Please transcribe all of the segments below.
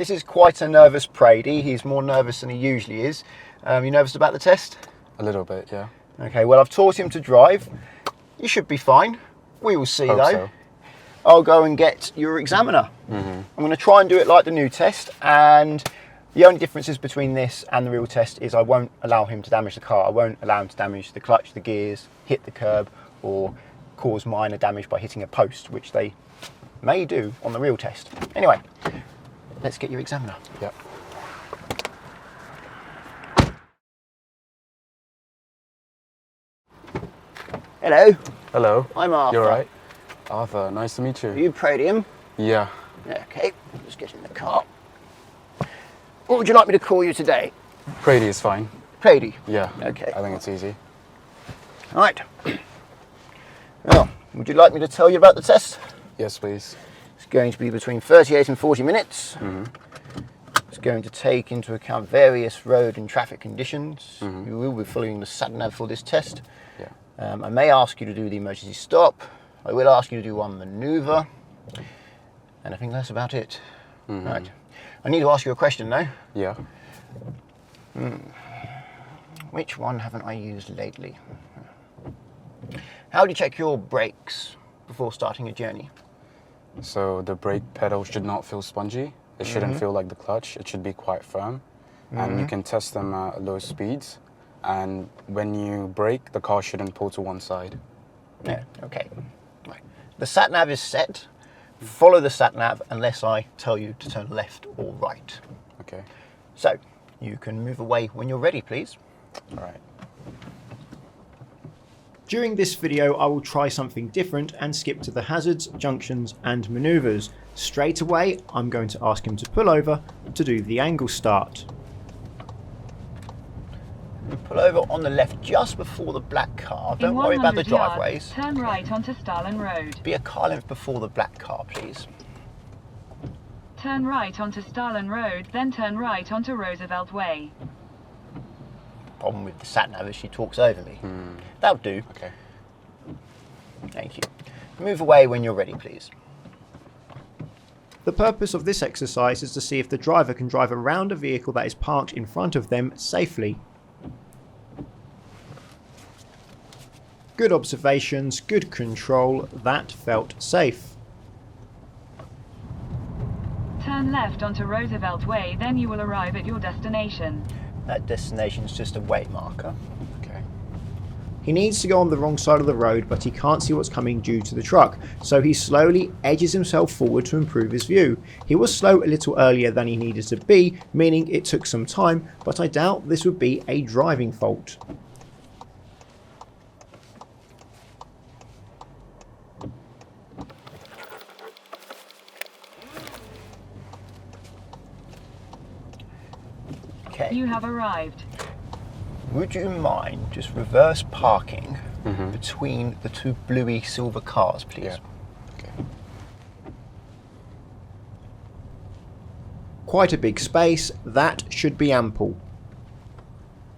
This is quite a nervous Prady. He's more nervous than he usually is. You nervous about the test? A little bit, yeah. Okay, well, I've taught him to drive. You should be fine. We will see, Hope though. so. I'll go and get your examiner. I'm going to try and do it like the new test, and the only differences between this and the real test is I won't allow him to damage the car. I won't allow him to damage the clutch, the gears, hit the curb, or cause minor damage by hitting a post, which they may do on the real test. Anyway, let's get your examiner. Yep. Hello. Hello. I'm Arthur. You're right. Arthur, nice to meet you. Are you Pradium? Yeah. Okay, just get in the car. What would you like me to call you today? Prady is fine. Prady? Yeah. Okay. I think it's easy. All right. Well, would you like me to tell you about the test? Yes, please. It's going to be between 38 and 40 minutes. It's going to take into account various road and traffic conditions. You will be following the sat-nav for this test. Yeah. I may ask you to do the emergency stop. I will ask you to do one manoeuvre. And I think that's about it. Right. I need to ask you a question though. Yeah. Which one haven't I used lately? How do you check your brakes before starting a journey? So the brake pedal should not feel spongy. It shouldn't feel like the clutch. It should be quite firm. And you can test them at low speeds. And when you brake, the car shouldn't pull to one side. Yeah, okay. Right. The sat-nav is set. Follow the sat-nav unless I tell you to turn left or right. Okay. So, you can move away when you're ready, please. All right. During this video, I will try something different and skip to the hazards, junctions and manoeuvres. Straight away, I'm going to ask him to pull over to do the angle start. Pull over on the left just before the black car. Don't worry about the driveways. Turn right onto Stalin Road. Be a car length before the black car, please. Turn right onto Stalin Road, then turn right onto Roosevelt Way. Problem with the sat-nav is she talks over me. That'll do. Okay. Thank you. Move away when you're ready, please. The purpose of this exercise is to see if the driver can drive around a vehicle that is parked in front of them safely. Good observations, good control, that felt safe. Turn left onto Roosevelt Way, then you will arrive at your destination. That destination's just a way marker. Okay. He needs to go on the wrong side of the road, but he can't see what's coming due to the truck, so he slowly edges himself forward to improve his view. He was slow a little earlier than he needed to be, meaning it took some time, but I doubt this would be a driving fault. Okay. You have arrived. Would you mind just reverse parking between the two bluey silver cars, please? Yeah. Okay. Quite a big space, that should be ample.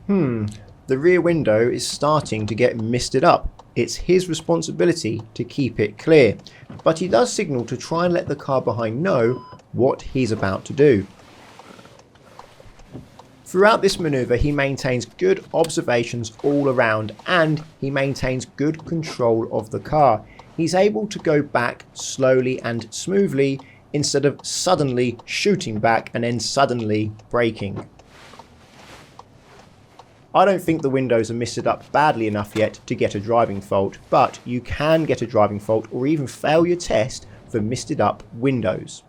The rear window is starting to get misted up. It's his responsibility to keep it clear, but he does signal to try and let the car behind know what he's about to do. Throughout this manoeuvre, he maintains good observations all around and he maintains good control of the car. He's able to go back slowly and smoothly instead of suddenly shooting back and then suddenly braking. I don't think the windows are misted up badly enough yet to get a driving fault, but you can get a driving fault or even fail your test for misted up windows.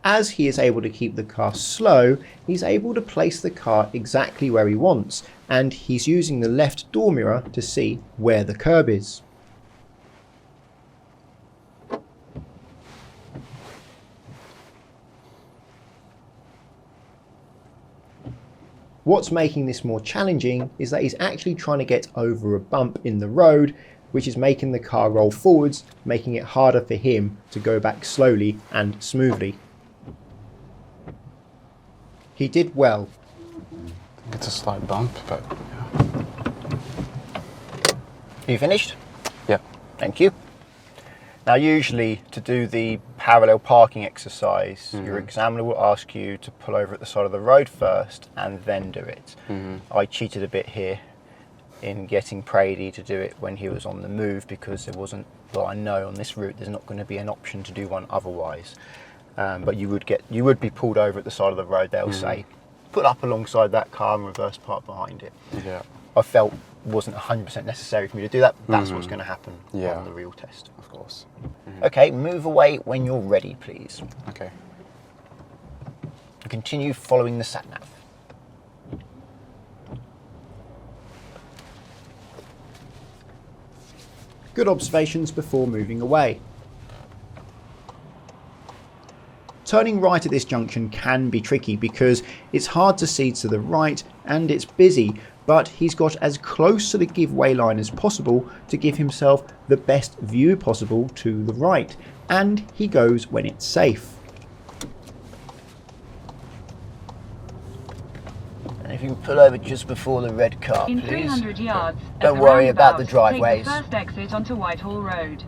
As he is able to keep the car slow, he's able to place the car exactly where he wants, and he's using the left door mirror to see where the curb is. What's making this more challenging is that he's actually trying to get over a bump in the road, which is making the car roll forwards, making it harder for him to go back slowly and smoothly. He did well. It's a slight bump, but Are you finished? yeah. Thank you. Now usually to do the parallel parking exercise, your examiner will ask you to pull over at the side of the road first and then do it. I cheated a bit here in getting Prady to do it when he was on the move, because there wasn't, well, I know on this route there's not going to be an option to do one otherwise. But you would be pulled over at the side of the road. They'll say, put up alongside that car and reverse park behind it. Yeah. I felt wasn't 100% necessary for me to do that. That's what's going to happen on the real test. Of course. Okay, move away when you're ready, please. Okay. Continue following the sat-nav. Good observations before moving away. Turning right at this junction can be tricky because it's hard to see to the right and it's busy, but he's got as close to the giveaway line as possible to give himself the best view possible to the right, and he goes when it's safe. And if you can pull over just before the red car, In please. 300 yards, at Don't the worry about the roundabout, driveways. Take the first exit onto Whitehall Road.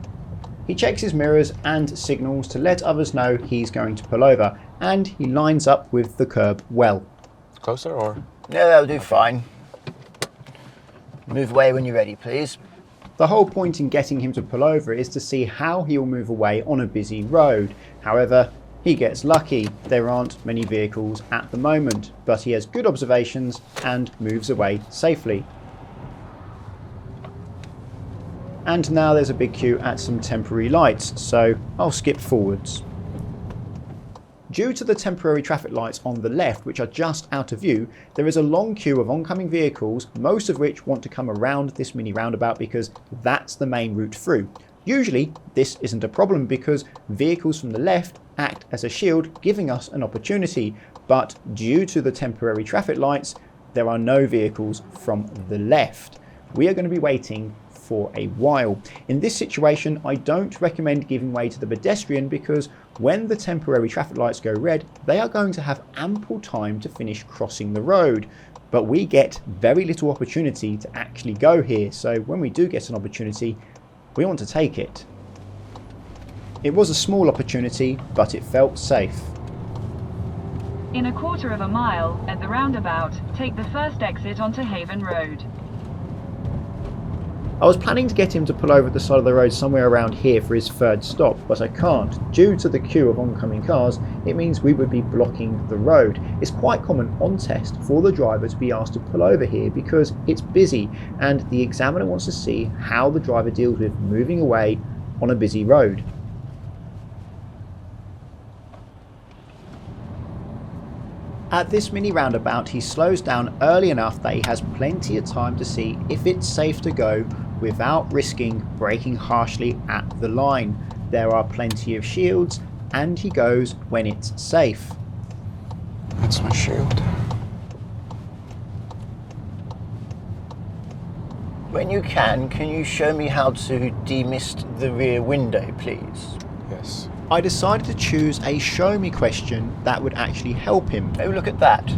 He checks his mirrors and signals to let others know he's going to pull over, and he lines up with the curb well. Closer or? No, that'll do fine. Move away when you're ready, please. The whole point in getting him to pull over is to see how he'll move away on a busy road. However, he gets lucky. There aren't many vehicles at the moment, but he has good observations and moves away safely. And now there's a big queue at some temporary lights, so I'll skip forwards. Due to the temporary traffic lights on the left, which are just out of view, there is a long queue of oncoming vehicles, most of which want to come around this mini roundabout because that's the main route through. Usually this isn't a problem because vehicles from the left act as a shield, giving us an opportunity, but due to the temporary traffic lights, there are no vehicles from the left. We are going to be waiting for a while. In this situation, I don't recommend giving way to the pedestrian because when the temporary traffic lights go red, they are going to have ample time to finish crossing the road. But we get very little opportunity to actually go here, so when we do get an opportunity, we want to take it. It was a small opportunity, but it felt safe. In a quarter of a mile, at the roundabout, take the first exit onto Haven Road. I was planning to get him to pull over at the side of the road somewhere around here for his third stop, but I can't. Due to the queue of oncoming cars, it means we would be blocking the road. It's quite common on test for the driver to be asked to pull over here because it's busy and the examiner wants to see how the driver deals with moving away on a busy road. At this mini roundabout, he slows down early enough that he has plenty of time to see if it's safe to go without risking braking harshly at the line. There are plenty of shields and he goes when it's safe. That's my shield. When you can you show me how to demist the rear window, please? Yes. I decided to choose a show me question that would actually help him. Oh, look at that.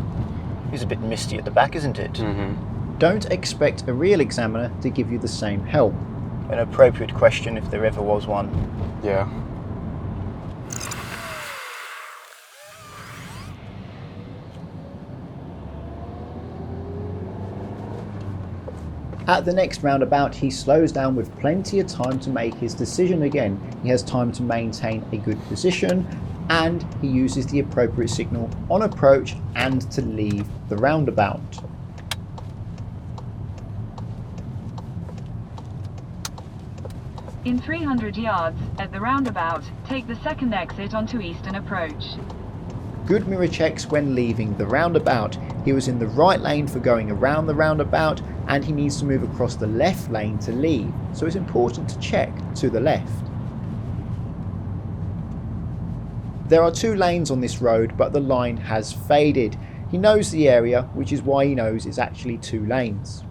He's a bit misty at the back, isn't it? Don't expect a real examiner to give you the same help. An appropriate question if there ever was one. Yeah. At the next roundabout, he slows down with plenty of time to make his decision again. He has time to maintain a good position and he uses the appropriate signal on approach and to leave the roundabout. In 300 yards, at the roundabout, take the second exit onto Eastern Approach. Good mirror checks when leaving the roundabout. He was in the right lane for going around the roundabout and he needs to move across the left lane to leave, so it's important to check to the left. There are two lanes on this road, but the line has faded. He knows the area, which is why he knows it's actually two lanes.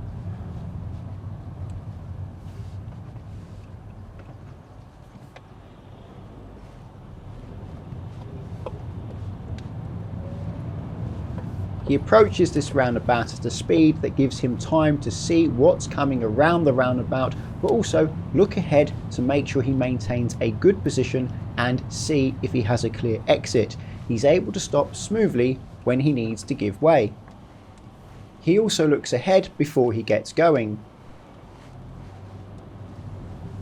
He approaches this roundabout at a speed that gives him time to see what's coming around the roundabout, but also look ahead to make sure he maintains a good position and see if he has a clear exit. He's able to stop smoothly when he needs to give way. He also looks ahead before he gets going.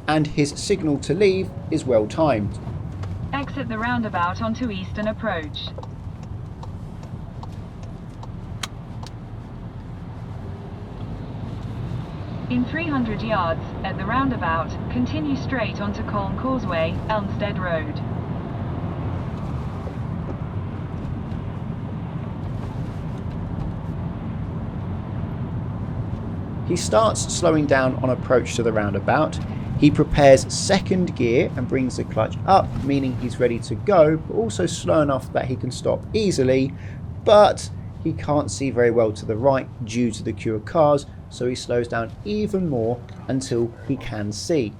And his signal to leave is well timed. Exit the roundabout onto Eastern Approach. In 300 yards, at the roundabout, continue straight onto Colne Causeway, Elmstead Road. He starts slowing down on approach to the roundabout. He prepares second gear and brings the clutch up, meaning he's ready to go, but also slow enough that he can stop easily, but he can't see very well to the right due to the queue of cars, so he slows down even more until he can see.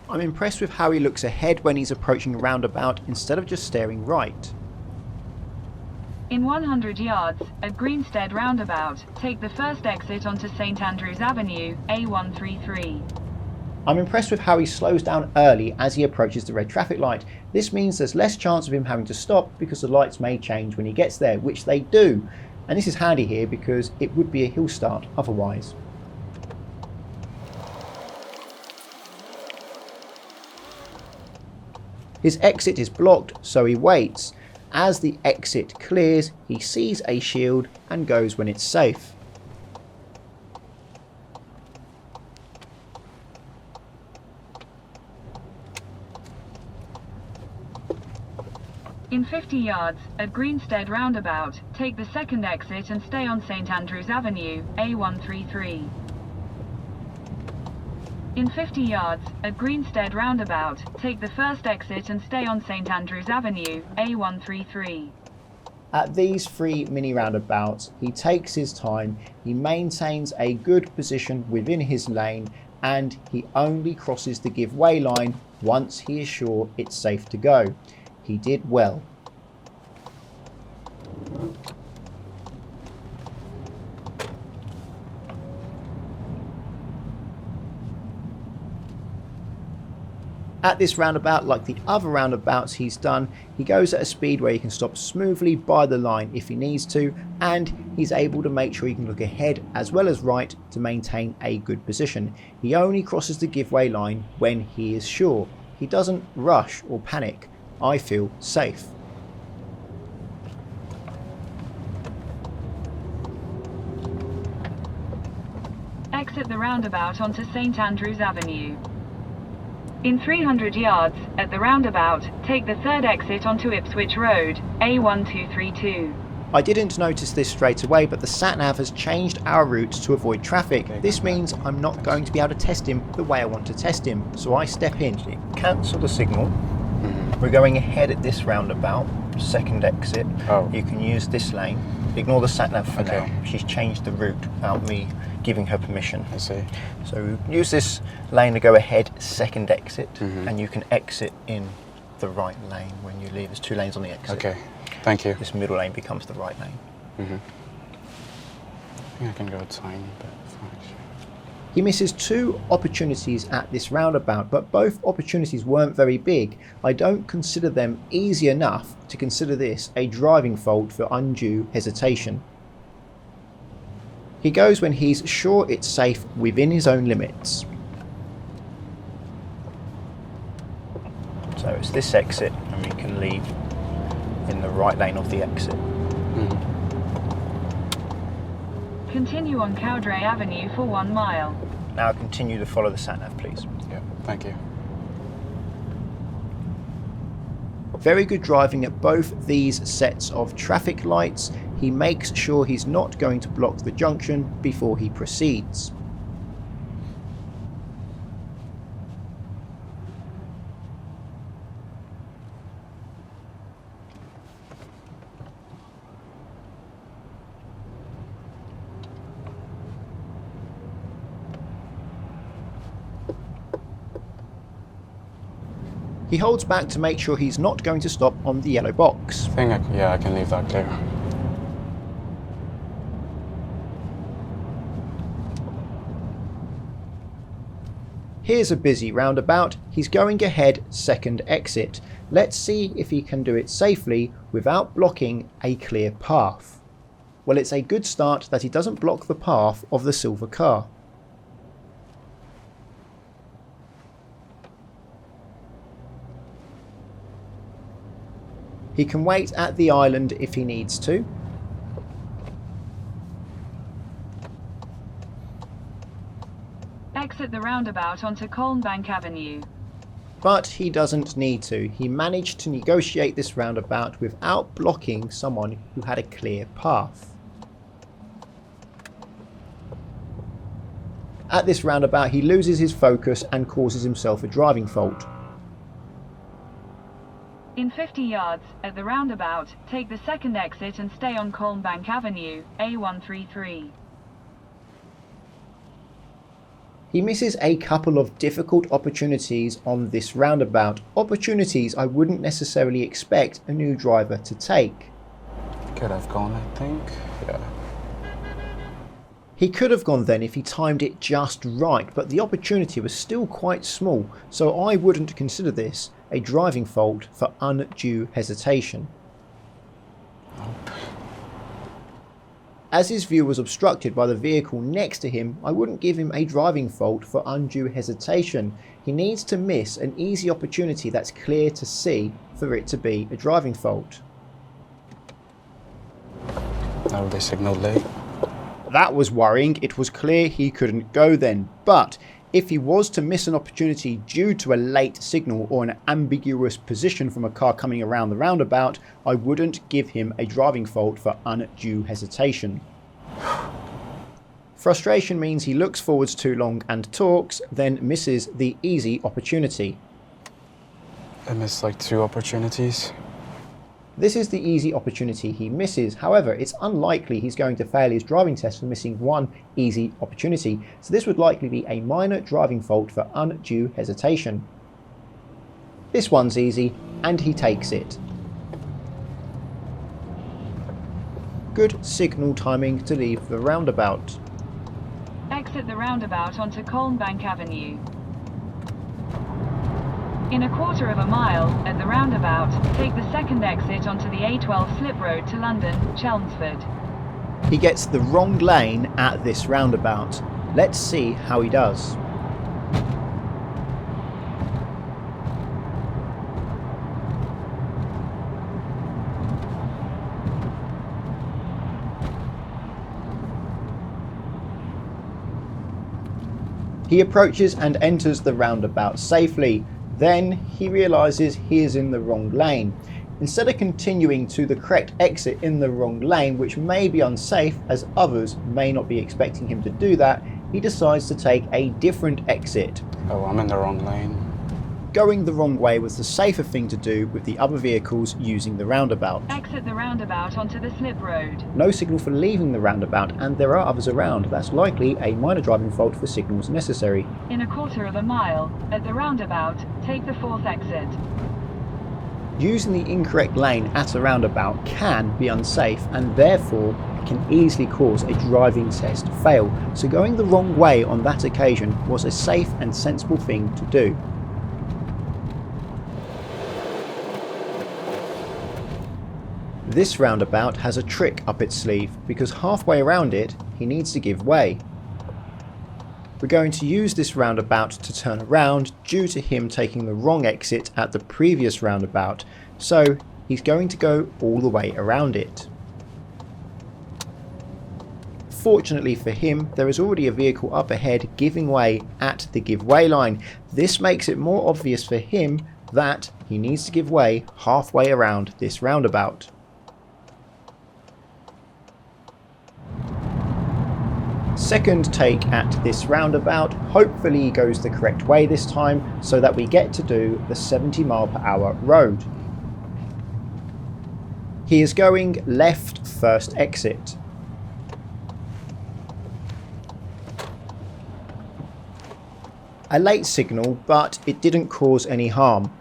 I'm impressed with how he looks ahead when he's approaching a roundabout instead of just staring right. In 100 yards, at Greenstead Roundabout, take the first exit onto St Andrews Avenue, A133. I'm impressed with how he slows down early as he approaches the red traffic light. This means there's less chance of him having to stop because the lights may change when he gets there, which they do. And this is handy here because it would be a hill start otherwise. His exit is blocked, so he waits. As the exit clears, he sees a shield and goes when it's safe. In 50 yards, at Greenstead Roundabout, take the second exit and stay on St Andrews Avenue, A133. In 50 yards, at Greenstead Roundabout, take the first exit and stay on St Andrews Avenue, A133. At these 3 mini roundabouts, he takes his time, he maintains a good position within his lane, and he only crosses the give way line once he is sure it's safe to go. He did well. At this roundabout, like the other roundabouts he's done, he goes at a speed where he can stop smoothly by the line if he needs to, and he's able to make sure he can look ahead as well as right to maintain a good position. He only crosses the give way line when he is sure. He doesn't rush or panic. I feel safe. Exit the roundabout onto St Andrews Avenue. In 300 yards, at the roundabout, take the third exit onto Ipswich Road, A1232. I didn't notice this straight away, but the sat-nav has changed our route to avoid traffic. This means I'm not going to be able to test him the way I want to test him, so I step in. Cancel the signal. We're going ahead at this roundabout, second exit. Oh. You can use this lane. Ignore the sat-nav for Okay. now. She's changed the route without me giving her permission. I see. So use this lane to go ahead, second exit, and you can exit in the right lane when you leave. There's 2 lanes on the exit. Okay, thank you. This middle lane becomes the right lane. I think I can go a tiny bit faster. He misses 2 opportunities at this roundabout, but both opportunities weren't very big. I don't consider them easy enough to consider this a driving fault for undue hesitation. He goes when he's sure it's safe within his own limits. So it's this exit, and we can leave in the right lane of the exit. Continue on Cowdray Avenue for 1 mile. Now continue to follow the sat-nav, please. Yeah, thank you. Very good driving at both these sets of traffic lights. He makes sure he's not going to block the junction before he proceeds. He holds back to make sure he's not going to stop on the yellow box. I think, I can leave that clear. Here's a busy roundabout. He's going ahead second exit. Let's see if he can do it safely without blocking a clear path. Well, it's a good start that he doesn't block the path of the silver car. He can wait at the island if he needs to. Exit the roundabout onto Colnbank Avenue. But he doesn't need to. He managed to negotiate this roundabout without blocking someone who had a clear path. At this roundabout, he loses his focus and causes himself a driving fault. In 50 yards, at the roundabout, take the second exit and stay on Colnbank Avenue, A133. He misses a couple of difficult opportunities on this roundabout, opportunities I wouldn't necessarily expect a new driver to take. Could have gone, I think. Yeah. He could have gone then if he timed it just right, but the opportunity was still quite small, so I wouldn't consider this a driving fault for undue hesitation. Nope. As his view was obstructed by the vehicle next to him, I wouldn't give him a driving fault for undue hesitation. He needs to miss an easy opportunity that's clear to see for it to be a driving fault. Now they signaled late. That was worrying. It was clear he couldn't go then, but if he was to miss an opportunity due to a late signal or an ambiguous position from a car coming around the roundabout, I wouldn't give him a driving fault for undue hesitation. Frustration means he looks forwards too long and talks, then misses the easy opportunity. I missed like 2 opportunities. This is the easy opportunity he misses. However, it's unlikely he's going to fail his driving test for missing one easy opportunity, so this would likely be a minor driving fault for undue hesitation. This one's easy, and he takes it. Good signal timing to leave the roundabout. Exit the roundabout onto Colnbank Avenue. In a quarter of a mile, at the roundabout, take the second exit onto the A12 slip road to London, Chelmsford. He gets the wrong lane at this roundabout. Let's see how he does. He approaches and enters the roundabout safely. Then he realises he is in the wrong lane. Instead of continuing to the correct exit in the wrong lane, which may be unsafe as others may not be expecting him to do that, he decides to take a different exit. Oh, I'm in the wrong lane. Going the wrong way was the safer thing to do with the other vehicles using the roundabout. Exit the roundabout onto the slip road. No signal for leaving the roundabout, and there are others around. That's likely a minor driving fault for signals necessary. In a quarter of a mile, at the roundabout, take the fourth exit. Using the incorrect lane at a roundabout can be unsafe, and therefore it can easily cause a driving test to fail. So going the wrong way on that occasion was a safe and sensible thing to do. This roundabout has a trick up its sleeve, because halfway around it, he needs to give way. We're going to use this roundabout to turn around due to him taking the wrong exit at the previous roundabout, so he's going to go all the way around it. Fortunately for him, there is already a vehicle up ahead giving way at the give way line. This makes it more obvious for him that he needs to give way halfway around this roundabout. Second take at this roundabout, hopefully he goes the correct way this time so that we get to do the 70 mph road. He is going left first exit. A late signal, but it didn't cause any harm.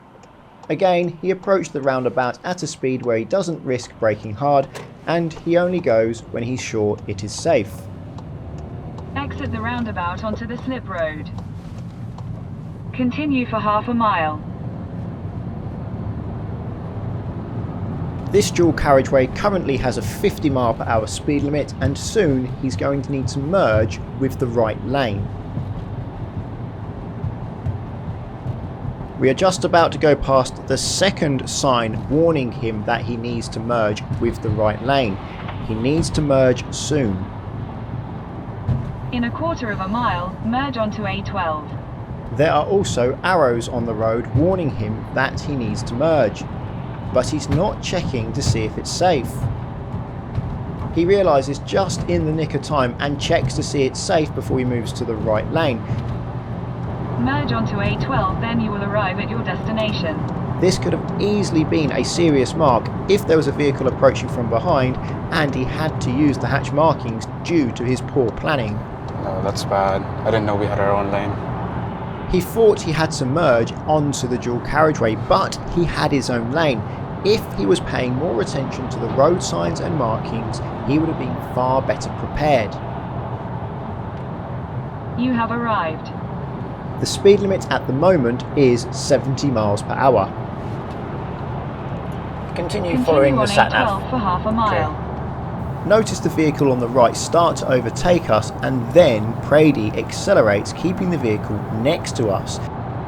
Again, he approached the roundabout at a speed where he doesn't risk braking hard, and he only goes when he's sure it is safe. Exit the roundabout onto the slip road. Continue for half a mile. This dual carriageway currently has a 50 mph speed limit, and soon he's going to need to merge with the right lane. We are just about to go past the second sign warning him that he needs to merge with the right lane. He needs to merge soon. In a quarter of a mile, merge onto A12. There are also arrows on the road warning him that he needs to merge, but he's not checking to see if it's safe. He realises just in the nick of time and checks to see it's safe before he moves to the right lane. Merge onto A12, then you will arrive at your destination. This could have easily been a serious mark if there was a vehicle approaching from behind and he had to use the hatch markings due to his poor planning. No, that's bad. I didn't know we had our own lane. He thought he had to merge onto the dual carriageway, but he had his own lane. If he was paying more attention to the road signs and markings, he would have been far better prepared. You have arrived. The speed limit at the moment is 70 mph. Continue following the on sat A12 nav. for half a mile. Notice the vehicle on the right start to overtake us, and then Prady accelerates, keeping the vehicle next to us.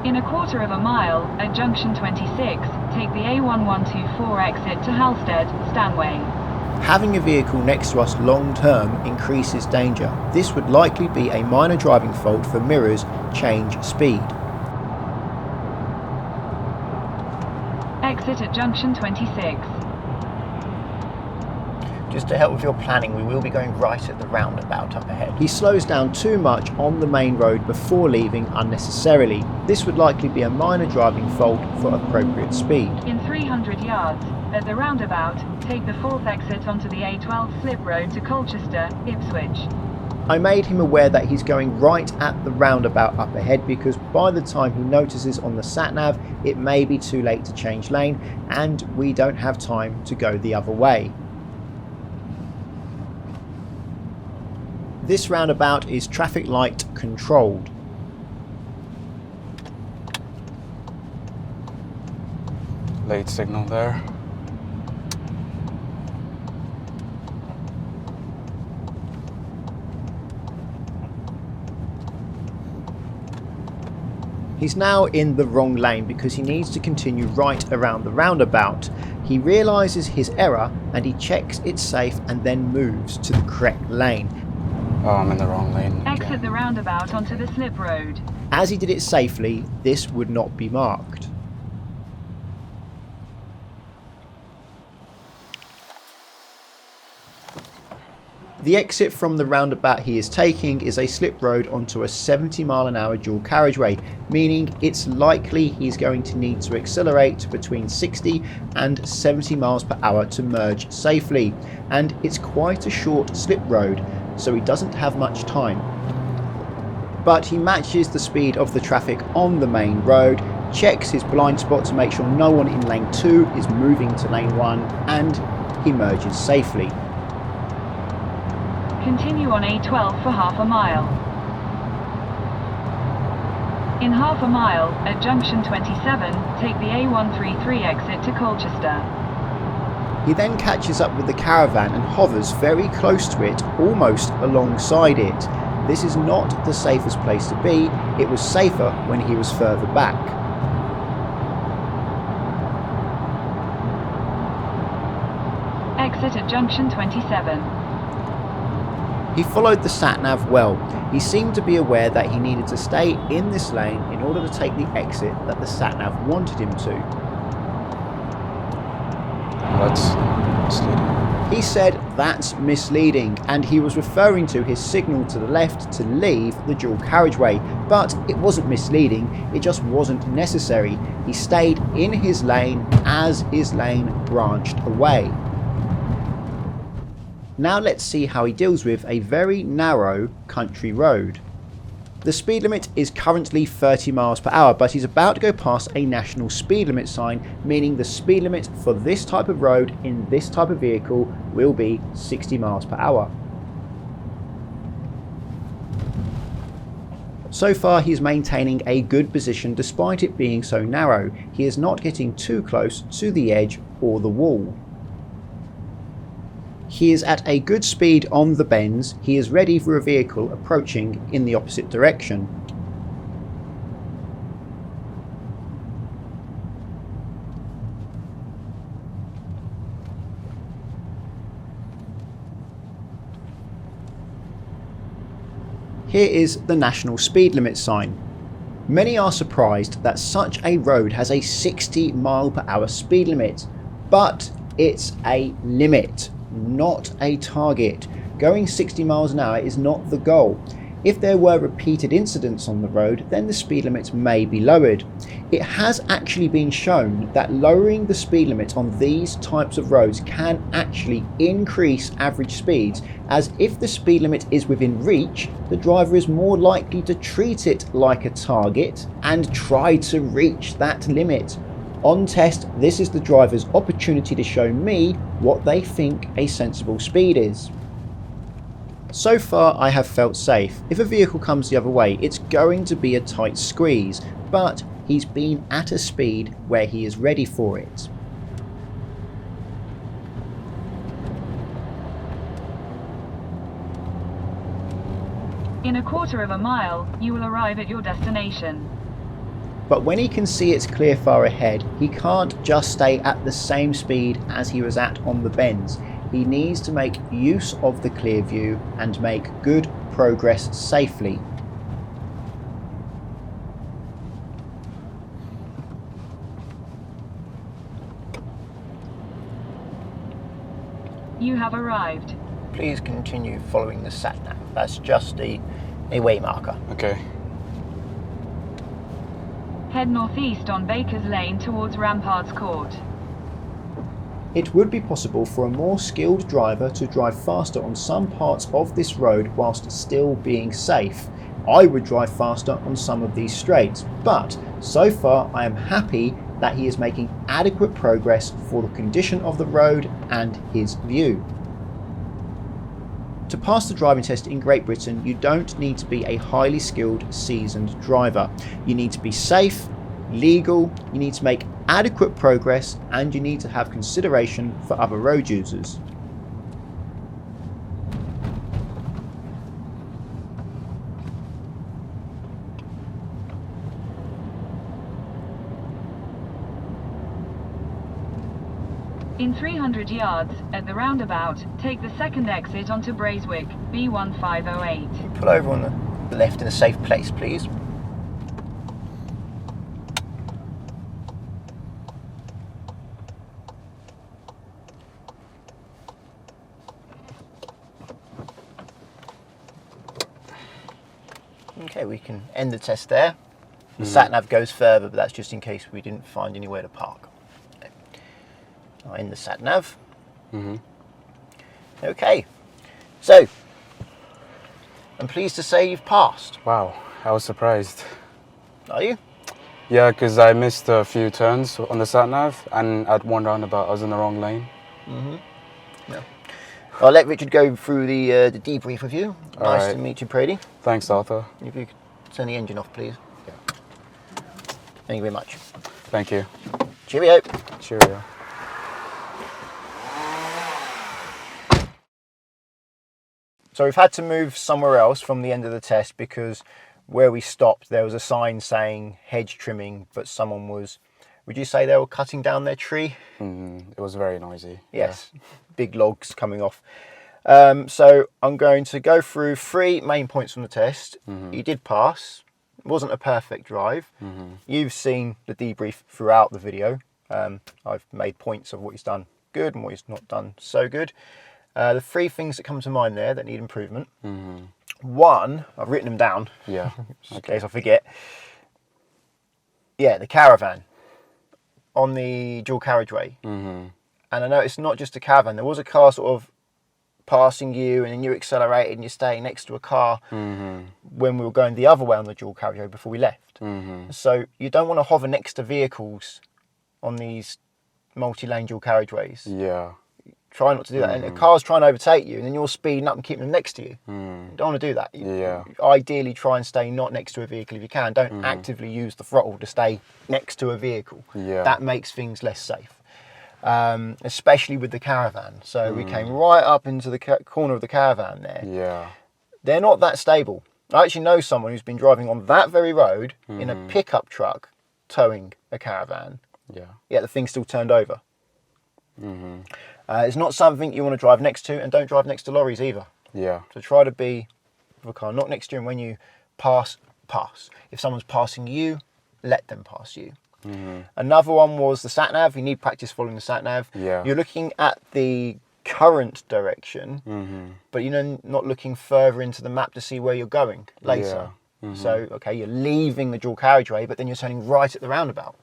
In a quarter of a mile, at junction 26, take the A1124 exit to Halstead, Stanway. Having a vehicle next to us long term increases danger. This would likely be a minor driving fault for mirrors change speed. Exit at junction 26. Just to help with your planning, we will be going right at the roundabout up ahead. He slows down too much on the main road before leaving unnecessarily. This would likely be a minor driving fault for appropriate speed. In 300 yards, at the roundabout, take the fourth exit onto the A12 slip road to Colchester, Ipswich. I made him aware that he's going right at the roundabout up ahead, because by the time he notices on the sat-nav it may be too late to change lane and we don't have time to go the other way. This roundabout is traffic light controlled. Late signal there. He's now in the wrong lane because he needs to continue right around the roundabout. He realises his error and he checks it's safe and then moves to the correct lane. Oh, I'm in the wrong lane. Exit the roundabout onto the slip road. As he did it safely, this would not be marked. The exit from the roundabout he is taking is a slip road onto a 70 mph dual carriageway, meaning it's likely he's going to need to accelerate to between 60 and 70 mph to merge safely, and it's quite a short slip road, so he doesn't have much time. But he matches the speed of the traffic on the main road, checks his blind spot to make sure no one in lane 2 is moving to lane 1, and he merges safely. Continue on A12 for half a mile. In half a mile, at junction 27, take the A133 exit to Colchester. He then catches up with the caravan and hovers very close to it, almost alongside it. This is not the safest place to be. It was safer when he was further back. Exit at junction 27. He followed the sat-nav well. He seemed to be aware that he needed to stay in this lane in order to take the exit that the sat-nav wanted him to. That's misleading. He said that's misleading, and he was referring to his signal to the left to leave the dual carriageway, but it wasn't misleading, it just wasn't necessary. He stayed in his lane as his lane branched away. Now let's see how he deals with a very narrow country road. The speed limit is currently 30 mph, but he's about to go past a national speed limit sign, meaning the speed limit for this type of road in this type of vehicle will be 60 mph. So far he is maintaining a good position despite it being so narrow. He is not getting too close to the edge or the wall. He is at a good speed on the bends. He is ready for a vehicle approaching in the opposite direction. Here is the national speed limit sign. Many are surprised that such a road has a 60 mph speed limit, but it's a limit, not a target. Going 60 miles an hour is not the goal. If there were repeated incidents on the road, then the speed limit may be lowered. It has actually been shown that lowering the speed limit on these types of roads can actually increase average speeds, as if the speed limit is within reach, the driver is more likely to treat it like a target and try to reach that limit. On test, this is the driver's opportunity to show me what they think a sensible speed is. So far I have felt safe. If a vehicle comes the other way, it's going to be a tight squeeze, but he's been at a speed where he is ready for it. In a quarter of a mile, you will arrive at your destination. But when he can see it's clear far ahead, he can't just stay at the same speed as he was at on the bends. He needs to make use of the clear view and make good progress safely. You have arrived. Please continue following the sat-nav. That's just a way marker. Okay. Head northeast on Baker's Lane towards Ramparts Court. It would be possible for a more skilled driver to drive faster on some parts of this road whilst still being safe. I would drive faster on some of these straights, but so far I am happy that he is making adequate progress for the condition of the road and his view. To pass the driving test in Great Britain, you don't need to be a highly skilled, seasoned driver. You need to be safe, legal, you need to make adequate progress, and you need to have consideration for other road users. In 300 yards, at the roundabout, take the second exit onto Braeswick, B1508. Pull over on the left in a safe place, please. Okay, we can end the test there. The sat-nav goes further, but that's just in case we didn't find anywhere to park. Okay. I'll end the sat-nav. Okay, so I'm pleased to say you've passed. Wow, I was surprised. Are you? Yeah, because I missed a few turns on the sat-nav, and at one roundabout I was in the wrong lane. Yeah. I'll let Richard go through the debrief with you. Nice right. to meet you, Brady. Thanks, Arthur. If you could turn the engine off, please. Yeah. Thank you very much. Thank you. Cheerio. Cheerio. So we've had to move somewhere else from the end of the test because where we stopped there was a sign saying hedge trimming, but someone was, would you say they were cutting down their tree? It was very noisy. Yes, big logs coming off. So I'm going to go through 3 main points from the test. You did pass. It wasn't a perfect drive. You've seen the debrief throughout the video. I've made points of what he's done good and what he's not done so good. The 3 things that come to mind there that need improvement. 1, I've written them down. Yeah. In case I forget. Yeah, the caravan on the dual carriageway. And I know it's not just a caravan. There was a car sort of passing you, and then you accelerated and you're staying next to a car when we were going the other way on the dual carriageway before we left. So you don't want to hover next to vehicles on these multi-lane dual carriageways. Yeah. Try not to do that. And a car's trying to overtake you, and then you're speeding up and keeping them next to you. You don't want to do that. Yeah. Ideally, try and stay not next to a vehicle if you can. Don't actively use the throttle to stay next to a vehicle. Yeah. That makes things less safe, especially with the caravan. So we came right up into the corner of the caravan there. Yeah. They're not that stable. I actually know someone who's been driving on that very road in a pickup truck towing a caravan. Yeah. Yet the thing's still turned over. It's not something you want to drive next to, and don't drive next to lorries either. Yeah. So try to be with a car not next to you, and when you pass. If someone's passing you, let them pass you. Another one was the sat nav. You need practice following the sat nav. Yeah. You're looking at the current direction, but you're not looking further into the map to see where you're going later. So, okay, you're leaving the dual carriageway, but then you're turning right at the roundabout.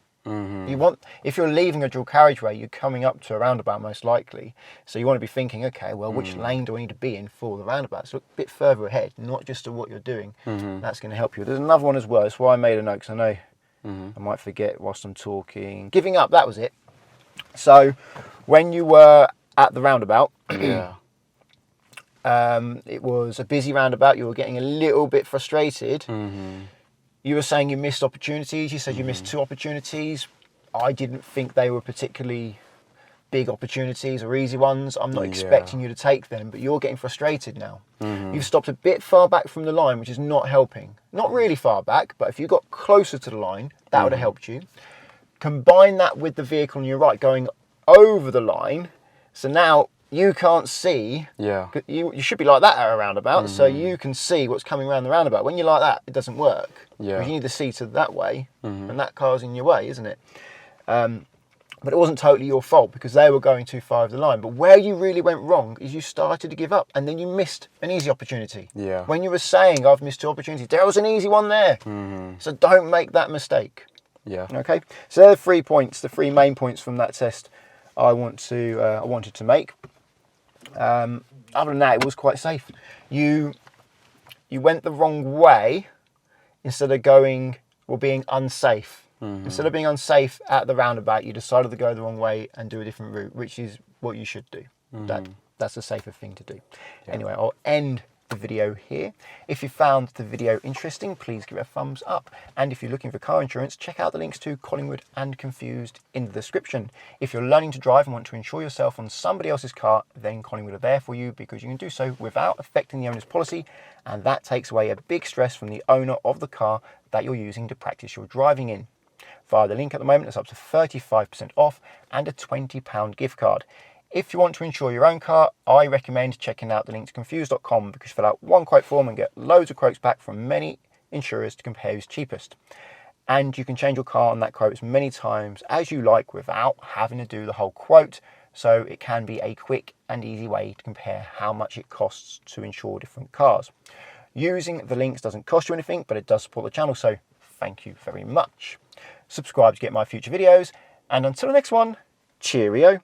If you're leaving a dual carriageway, you're coming up to a roundabout most likely. So you want to be thinking, okay, well, which lane do I need to be in for the roundabout? So look a bit further ahead, not just to what you're doing. That's going to help you. There's another one as well. That's why I made a note, because I know I might forget whilst I'm talking. Giving up, that was it. So when you were at the roundabout, Yeah. it was a busy roundabout. You were getting a little bit frustrated. You were saying you missed opportunities. You said you missed 2 opportunities. I didn't think they were particularly big opportunities or easy ones. I'm not expecting you to take them, but you're getting frustrated now. You've stopped a bit far back from the line, which is not helping. Not really far back, but if you got closer to the line, that would have helped you. Combine that with the vehicle on your right going over the line. So now you can't see. Yeah. You should be like that at a roundabout, so you can see what's coming around the roundabout. When you're like that, it doesn't work. Yeah. Because you need to see to that way, and that car's in your way, isn't it? But it wasn't totally your fault because they were going too far over the line. But where you really went wrong is you started to give up, and then you missed an easy opportunity. Yeah. When you were saying, I've missed 2 opportunities, there was an easy one there. So don't make that mistake. Yeah. Okay, so there are 3 points, the 3 main points from that test I wanted to make. Other than that, it was quite safe. You went the wrong way instead of being unsafe. Instead of being unsafe at the roundabout, you decided to go the wrong way and do a different route, which is what you should do. That's a safer thing to do. Yeah. Anyway, I'll end the video here. If you found the video interesting, please give it a thumbs up. And if you're looking for car insurance, check out the links to Collingwood and Confused in the description. If you're learning to drive and want to insure yourself on somebody else's car, then Collingwood are there for you, because you can do so without affecting the owner's policy, and that takes away a big stress from the owner of the car that you're using to practice your driving in. Via the link at the moment, it's up to 35% off and a £20 gift card. If you want to insure your own car, I recommend checking out the link to confused.com, because you fill out 1 quote form and get loads of quotes back from many insurers to compare who's cheapest. And you can change your car on that quote as many times as you like without having to do the whole quote. So it can be a quick and easy way to compare how much it costs to insure different cars. Using the links doesn't cost you anything, but it does support the channel, so thank you very much. Subscribe to get my future videos, and until the next one, cheerio.